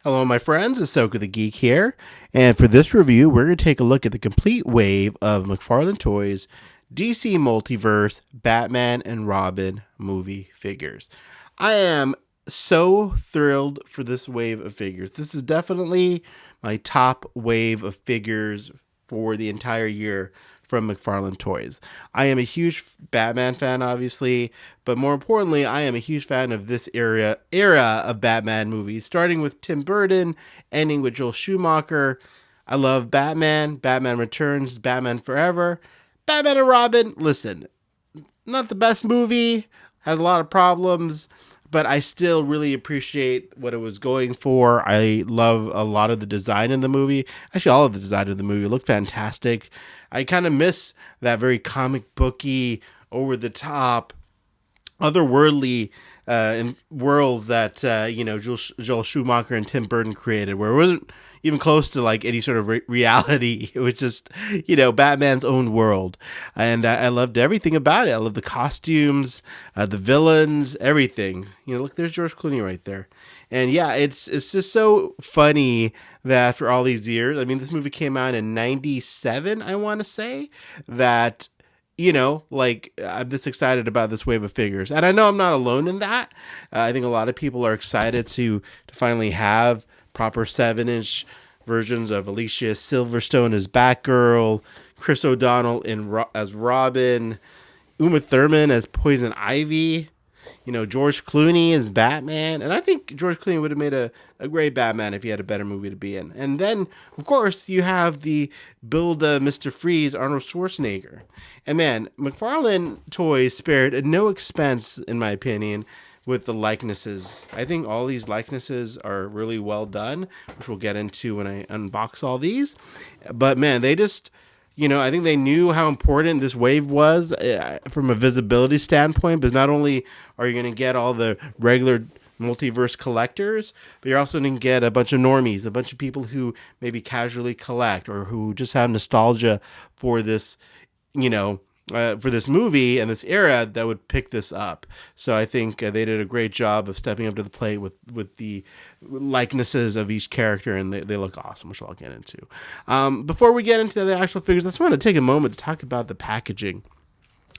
Hello, my friends. Asoka the Geek here. And for this review, we're going to take a look at the complete wave of McFarlane Toys DC Multiverse Batman and Robin movie figures. I am so thrilled for this wave of figures. This is definitely my top wave of figures for the entire year from McFarlane Toys. I am a huge Batman fan, obviously, but more importantly, I am a huge fan of this era of Batman movies, starting with Tim Burton, ending with Joel Schumacher. I love Batman, Batman Returns, Batman Forever, Batman and Robin. Listen, not the best movie, had a lot of problems, but I still really appreciate what it was going for. I love a lot of the design in the movie. Actually, all of the design in the movie looked fantastic. I kind of miss that very comic booky, over the top, otherworldly in worlds that Joel Schumacher and Tim Burton created, where it wasn't even close to like any sort of reality. It was just Batman's own world, and I loved everything about it. I love the costumes, the villains, everything. Look, there's George Clooney right there, and yeah, it's just so funny that after all these years, I mean, this movie came out in '97, I want to say, that I'm this excited about this wave of figures. And I know I'm not alone in that. I think a lot of people are excited to finally have proper 7-inch versions of Alicia Silverstone as Batgirl, Chris O'Donnell as Robin, Uma Thurman as Poison Ivy, George Clooney as Batman. And I think George Clooney would have made a great Batman if he had a better movie to be in. And then, of course, you have the build Mr. Freeze, Arnold Schwarzenegger. And man, McFarlane Toys spared at no expense, in my opinion, with the likenesses. I think all these likenesses are really well done, which we'll get into when I unbox all these. But man, they just... I think they knew how important this wave was from a visibility standpoint, but not only are you going to get all the regular multiverse collectors, but you're also going to get a bunch of normies, a bunch of people who maybe casually collect or who just have nostalgia for this, for this movie and this era that would pick this up. So I think they did a great job of stepping up to the plate with the likenesses of each character, and they look awesome, which I'll get into. Before we get into the actual figures, I just want to take a moment to talk about the packaging.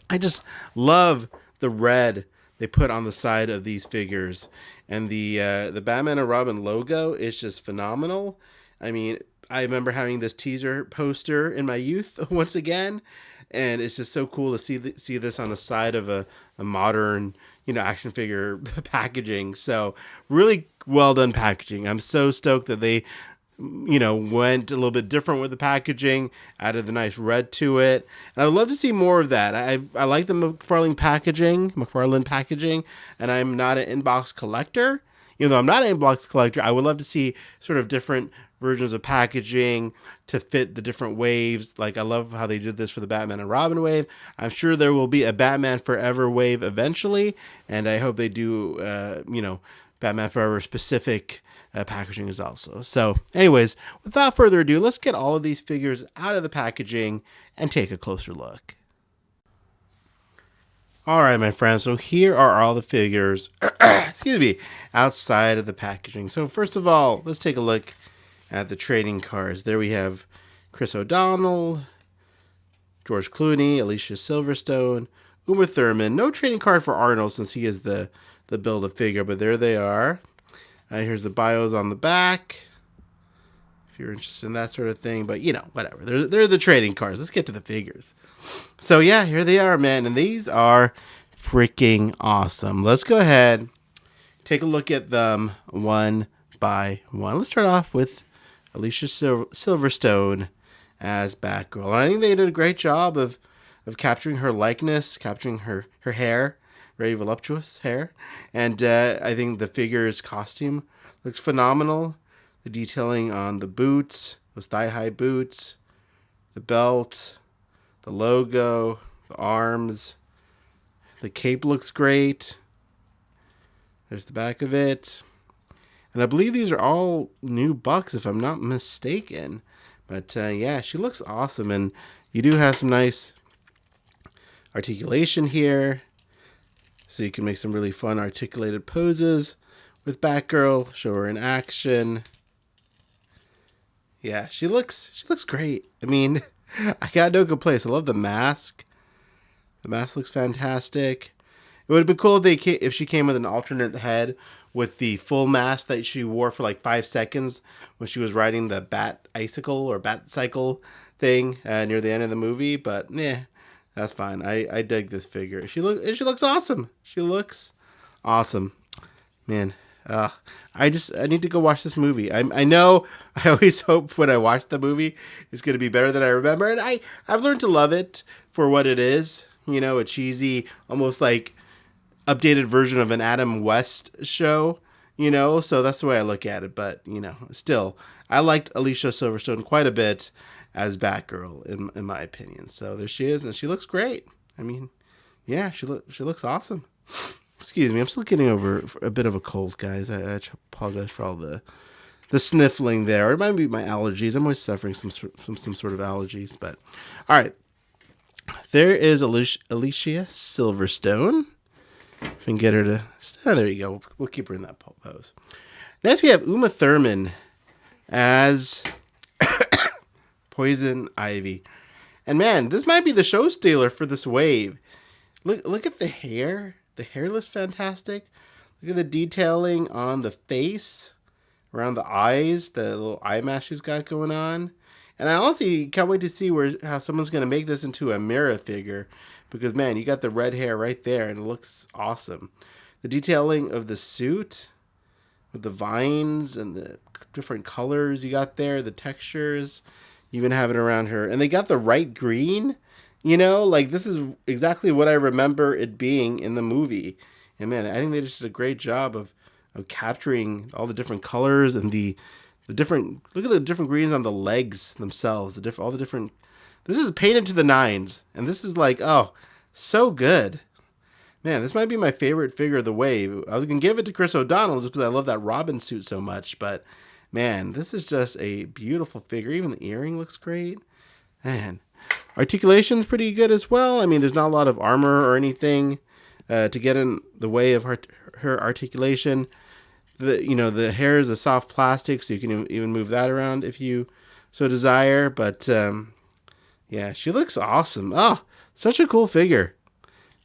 I just love the red they put on the side of these figures, and the Batman and Robin logo is just phenomenal. I mean, I remember having this teaser poster in my youth once again, and it's just so cool to see this on the side of a modern, action figure packaging. So really well done packaging. I'm so stoked that they, went a little bit different with the packaging, added the nice red to it. And I would love to see more of that. I like the McFarlane packaging, and I'm not an in-box collector. Even though I'm not an in-box collector, I would love to see sort of different versions of packaging to fit the different waves. Like, I love how they did this for the Batman and Robin wave. I'm sure there will be a Batman Forever wave eventually, and I hope they do, Batman Forever specific packaging is also. So anyways, without further ado, let's get all of these figures out of the packaging and take a closer look. All right, my friends, so here are all the figures, excuse me, outside of the packaging. So first of all, let's take a look at the trading cards. There we have Chris O'Donnell, George Clooney, Alicia Silverstone, Uma Thurman. No trading card for Arnold since he is the Build-A-Figure, but there they are. Here's the bios on the back, if you're interested in that sort of thing. But, whatever. They're the trading cards. Let's get to the figures. So, yeah, here they are, man. And these are freaking awesome. Let's go ahead, take a look at them one by one. Let's start off with Alicia Silverstone as Batgirl. And I think they did a great job of capturing her likeness, capturing her hair. Very voluptuous hair. And I think the figure's costume looks phenomenal. The detailing on the boots, those thigh-high boots, the belt, the logo, the arms. The cape looks great. There's the back of it. And I believe these are all new bucks, if I'm not mistaken. But yeah, she looks awesome. And you do have some nice articulation here. So you can make some really fun articulated poses with Batgirl. Show her in action. Yeah, she looks great. I mean, I got no complaints. I love the mask. The mask looks fantastic. It would have been cool if she came with an alternate head with the full mask that she wore for like 5 seconds when she was riding the bat icicle or bat cycle thing near the end of the movie. But yeah, that's fine. I dig this figure. She looks awesome. She looks awesome, man. I need to go watch this movie. I know I always hope when I watch the movie it's going to be better than I remember, and I've learned to love it for what it is. You know, a cheesy, almost like updated version of an Adam West show. You know, so that's the way I look at it. But you know, still, I liked Alicia Silverstone quite a bit as Batgirl in my opinion. So there she is, and she looks great. I mean, yeah, she looks awesome. Excuse me, I'm still getting over a bit of a cold, guys. I apologize for all the sniffling there. Or it might be my allergies. I'm always suffering from some sort of allergies. But all right, there is Alicia Silverstone. If we can get her to... Oh, there you go. We'll keep her in that pose. Next, we have Uma Thurman as Poison Ivy. And man, this might be the show stealer for this wave. Look at the hair. The hair looks fantastic. Look at the detailing on the face, around the eyes, the little eye mask she's got going on. And I honestly can't wait to see how someone's going to make this into a Mira figure. Because, man, you got the red hair right there, and it looks awesome. The detailing of the suit, with the vines and the different colors you got there, the textures. You even have it around her. And they got the right green. You know, like, this is exactly what I remember it being in the movie. And, man, I think they just did a great job of capturing all the different colors and the different... Look at the different greens on the legs themselves. All the different... This is painted to the nines. And this is like, oh, so good. Man, this might be my favorite figure of the wave. I was going to give it to Chris O'Donnell just because I love that Robin suit so much. But, man, this is just a beautiful figure. Even the earring looks great. Man, articulation's pretty good as well. I mean, there's not a lot of armor or anything to get in the way of her articulation. The hair is a soft plastic, so you can even move that around if you so desire. But, yeah, she looks awesome. Oh, such a cool figure.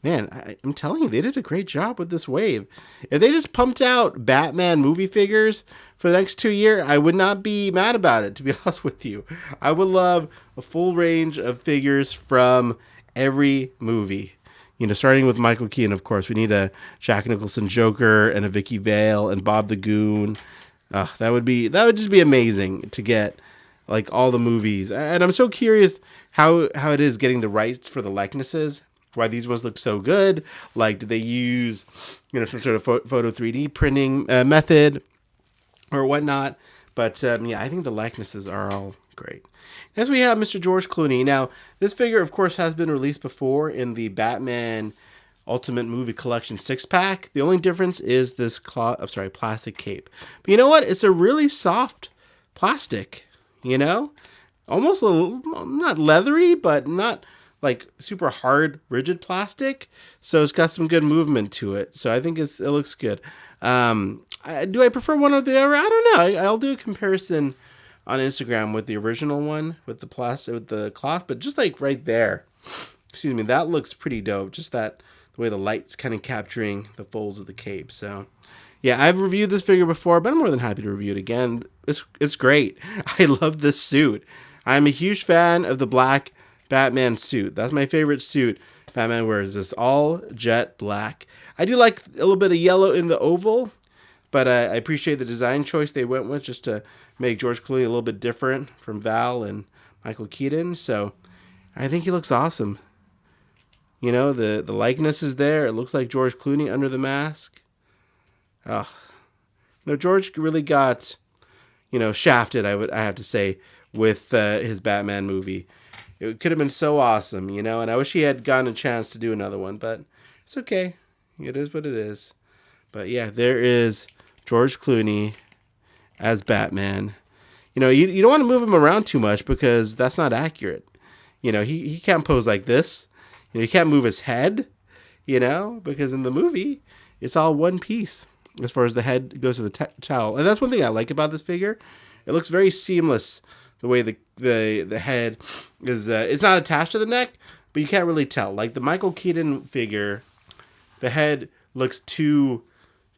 Man, I'm telling you, they did a great job with this wave. If they just pumped out Batman movie figures for the next 2 years, I would not be mad about it, to be honest with you. I would love a full range of figures from every movie. You know, starting with Michael Keaton, of course. We need a Jack Nicholson Joker and a Vicky Vale and Bob the Goon. That would just be amazing to get, like, all the movies. And I'm so curious how it is getting the rights for the likenesses. Why these ones look so good. Like, did they use, some sort of photo 3D printing method or whatnot? But, yeah, I think the likenesses are all great. Next, we have Mr. George Clooney. Now, this figure, of course, has been released before in the Batman Ultimate Movie Collection 6-pack. The only difference is this plastic cape. But you know what? It's a really soft plastic, Almost a little, not leathery, but not like super hard, rigid plastic. So it's got some good movement to it. So I think it looks good. Do I prefer one or the other? I don't know. I'll do a comparison on Instagram with the original one with the plastic, with the cloth, but just like right there, excuse me, that looks pretty dope. Just the way the light's kind of capturing the folds of the cape. So yeah, I've reviewed this figure before, but I'm more than happy to review it again. It's great. I love this suit. I'm a huge fan of the black Batman suit. That's my favorite suit Batman wears. It's all jet black. I do like a little bit of yellow in the oval, but I appreciate the design choice they went with just to make George Clooney a little bit different from Val and Michael Keaton. So I think he looks awesome. The likeness is there. It looks like George Clooney under the mask. Oh, George really got, shafted, I have to say, with his Batman movie. It could have been so awesome, and I wish he had gotten a chance to do another one, but it's okay. It is what it is. But yeah, there is George Clooney as Batman. You don't want to move him around too much because that's not accurate. He can't pose like this. You know, you can't move his head, you know, because in the movie, it's all one piece as far as the head goes to the towel. And that's one thing I like about this figure. It looks very seamless the way the head is. It's not attached to the neck, but you can't really tell. Like the Michael Keaton figure, the head looks too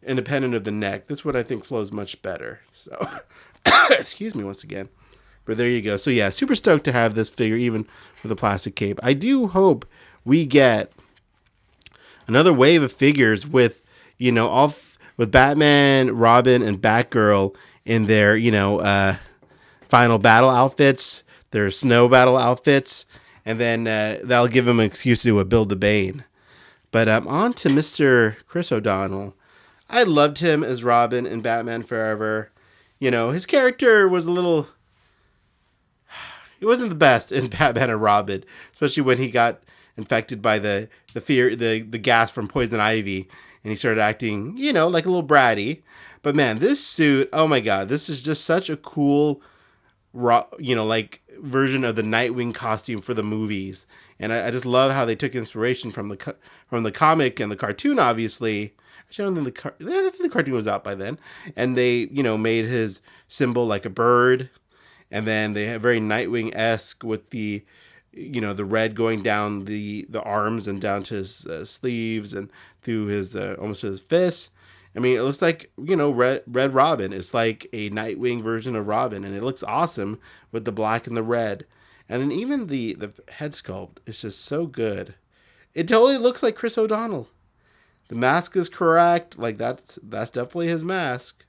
independent of the neck. This one I think flows much better. So, excuse me once again. But there you go. So yeah, super stoked to have this figure, even with a plastic cape. I do hope we get another wave of figures with, you know, with Batman, Robin, and Batgirl in their, you know, final battle outfits, their snow battle outfits, and then that'll give them an excuse to do a Build the Bane. But on to Mr. Chris O'Donnell. I loved him as Robin in Batman Forever. You know, his character was a little... It wasn't the best in Batman and Robin, especially when he got infected by the gas from Poison Ivy, and he started acting, you know, like a little bratty. But man, this suit, oh my god, this is just such a cool, you know, like version of the Nightwing costume for the movies. And I just love how they took inspiration from the comic and the cartoon, obviously. Actually, I don't think I think the cartoon was out by then. And they, you know, made his symbol like a bird. And then they have very Nightwing-esque with the, you know, the red going down the arms and down to his sleeves and through his almost to his fists. I mean, it looks like, you know, Red Robin. It's like a Nightwing version of Robin, and it looks awesome with the black and the red. And then even the head sculpt is just so good. It totally looks like Chris O'Donnell. The mask is correct. Like that's definitely his mask.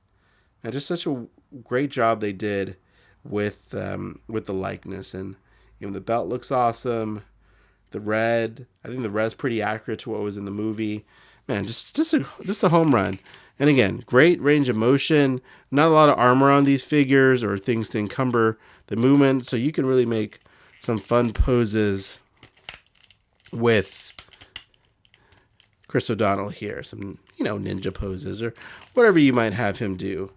And just such a great job they did with the likeness. And even the belt looks awesome. The red, I think the red's pretty accurate to what was in the movie. Man, just a home run. And again, great range of motion. Not a lot of armor on these figures or things to encumber the movement, so you can really make some fun poses with Chris O'Donnell here. Some, you know, ninja poses or whatever you might have him do.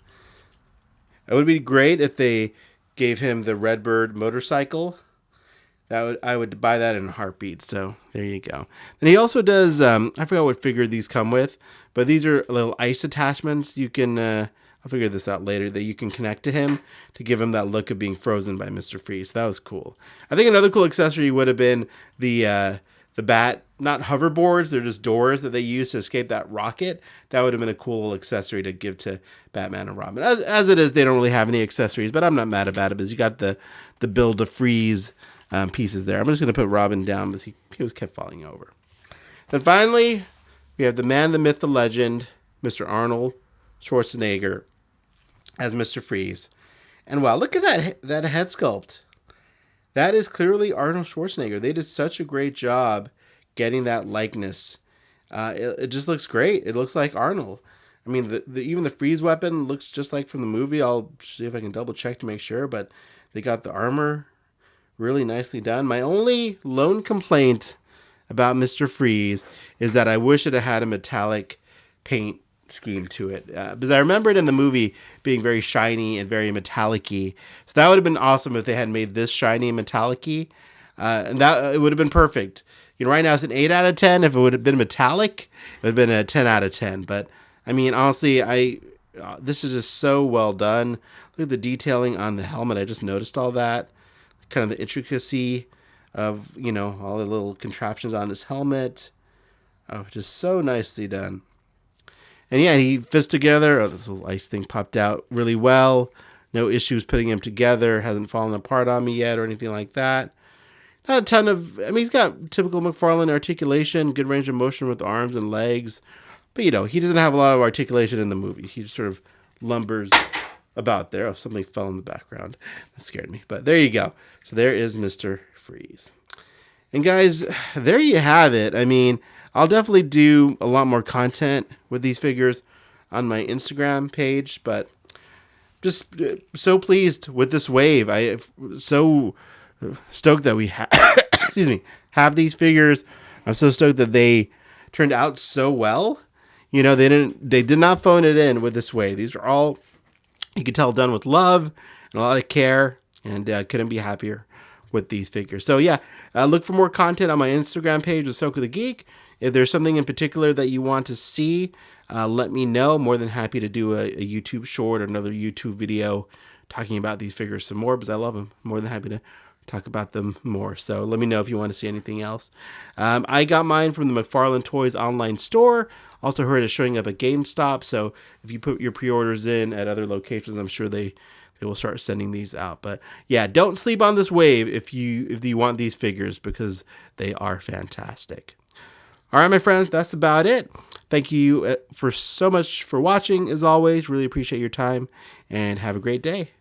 It would be great if they gave him the Redbird motorcycle. I would buy that in a heartbeat. So there you go. And he also does, I forgot what figure these come with, but these are little ice attachments. You can, I'll figure this out later, that you can connect to him to give him that look of being frozen by Mr. Freeze. That was cool. I think another cool accessory would have been the bat, not hoverboards, they're just doors that they use to escape that rocket. That would have been a cool accessory to give to Batman and Robin. As it is, they don't really have any accessories, but I'm not mad about it because you got the build to freeze pieces there. I'm just going to put Robin down because he was kept falling over. Then finally, we have the man, the myth, the legend, Mr. Arnold Schwarzenegger as Mr. Freeze. And wow, look at that head sculpt. That is clearly Arnold Schwarzenegger. They did such a great job getting that likeness. It just looks great. It looks like Arnold. I mean, even the freeze weapon looks just like from the movie. I'll see if I can double check to make sure, but they got the armor really nicely done. My only lone complaint about Mr. Freeze is that I wish it had a metallic paint scheme to it. Because I remember it in the movie being very shiny and very metallic-y. So that would have been awesome if they had made this shiny and metallic-y. And that it would have been perfect. You know, right now it's an 8 out of 10. If it would have been metallic, it would have been a 10 out of 10. But, I mean, honestly, this is just so well done. Look at the detailing on the helmet. I just noticed all that. Kind of the intricacy of, you know, all the little contraptions on his helmet. Oh, just so nicely done. And yeah, he fits together. Oh, this little ice thing popped out really well. No issues putting him together. Hasn't fallen apart on me yet or anything like that. Not a ton of, I mean, he's got typical McFarlane articulation, good range of motion with arms and legs. But, you know, he doesn't have a lot of articulation in the movie. He just sort of lumbers about there. Oh, somebody fell in the background. That scared me. But there you go. So there is Mr. Freeze. And guys, there you have it. I mean, I'll definitely do a lot more content with these figures on my Instagram page, but just so pleased with this wave. I am so stoked that we have these figures. I'm so stoked that they turned out so well. You know, they did not phone it in with this wave. These are all, you could tell, done with love and a lot of care, and couldn't be happier with these figures. So yeah, Look for more content on my Instagram page, Asoka the Geek. If there's something in particular that you want to see, let me know. More than happy to do a YouTube short or another YouTube video talking about these figures some more, because I love them. More than happy to talk about them more. So let me know if you want to see anything else. I got mine from the McFarlane Toys online store. Also heard it's showing up at GameStop. So if you put your pre-orders in at other locations, I'm sure they will start sending these out. But yeah, don't sleep on this wave if you want these figures, because they are fantastic. All right, my friends, that's about it. Thank you for so much for watching. As always, really appreciate your time, and have a great day.